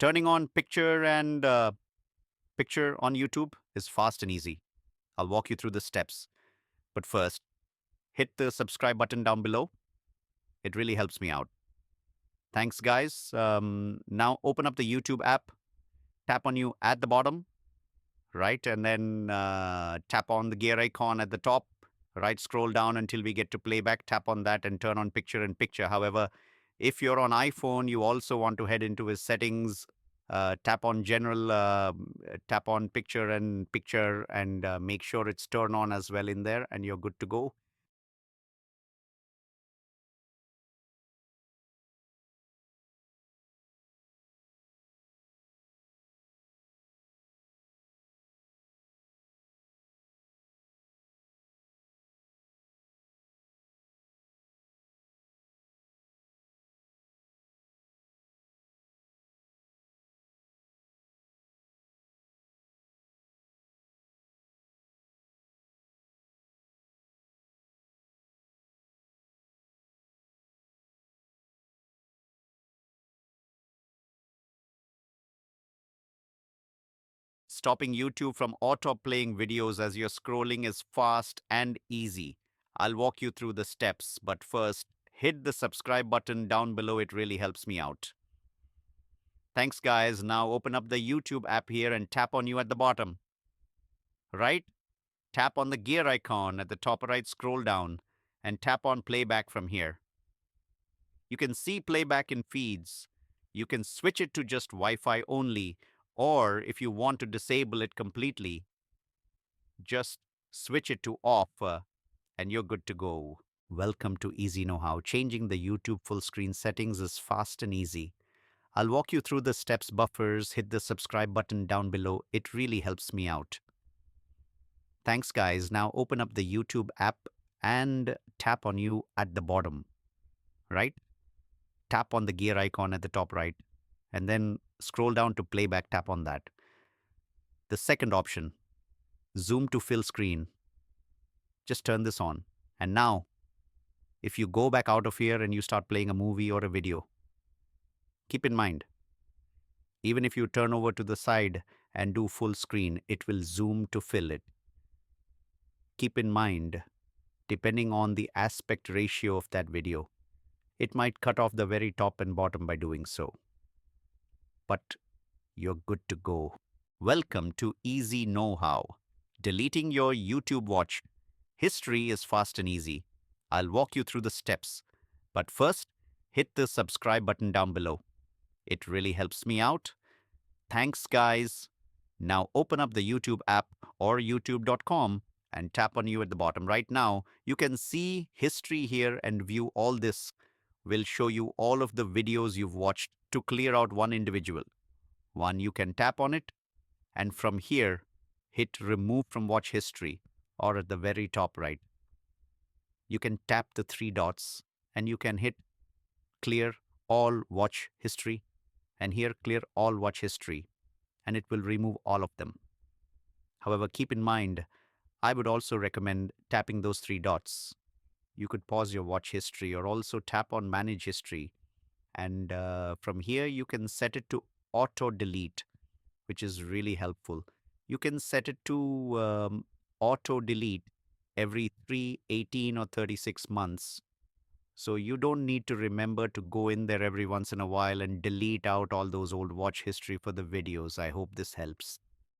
Turning on picture and picture on YouTube is fast and easy. I'll walk you through the steps. But first, hit the subscribe button down below. It really helps me out. Thanks, guys. Now open up the YouTube app, tap on you at the bottom, right? And then tap on the gear icon at the top, right? Scroll down until we get to playback. Tap on that and turn on picture in picture. However, if you're on iPhone, you also want to head into his settings, tap on general, tap on picture and make sure it's turned on as well in there, and you're good to go. Stopping YouTube from auto playing videos as you're scrolling is fast and easy. I'll walk you through the steps, but first, hit the subscribe button down below. It really helps me out. Thanks, guys. Now open up the YouTube app here and tap on you at the bottom. Right? Tap on the gear icon at the top right, scroll down, and tap on playback from here. You can see playback in feeds. You can switch it to just Wi-Fi only, or if you want to disable it completely, just switch it to off and you're good to go. Welcome to EasyKnowHow. Changing the YouTube full screen settings is fast and easy. I'll walk you through the steps. Buffers, hit the subscribe button down below. It really helps me out. Thanks, guys. Now open up the YouTube app and tap on you at the bottom, right? Tap on the gear icon at the top right, and then scroll down to playback. Tap on that. The second option, zoom to fill screen. Just turn this on. And now, if you go back out of here and you start playing a movie or a video, keep in mind, even if you turn over to the side and do full screen, it will zoom to fill it. Keep in mind, depending on the aspect ratio of that video, it might cut off the very top and bottom by doing so. But you're good to go. Welcome to EasyKnowHow. Deleting your YouTube watch history is fast and easy. I'll walk you through the steps. But first, hit the subscribe button down below. It really helps me out. Thanks, guys. Now open up the YouTube app or youtube.com and tap on you at the bottom. Right now, you can see history here and view all this. Will show you all of the videos you've watched to clear out one individual. One, you can tap on it, and from here, hit remove from watch history, or at the very top right. You can tap the three dots and you can hit clear all watch history, and here clear all watch history, and it will remove all of them. However, keep in mind, I would also recommend tapping those three dots. You could pause your watch history or also tap on manage history. And from here, you can set it to auto delete, which is really helpful. You can set it to auto delete every 3, 18, or 36 months. So you don't need to remember to go in there every once in a while and delete out all those old watch history for the videos. I hope this helps.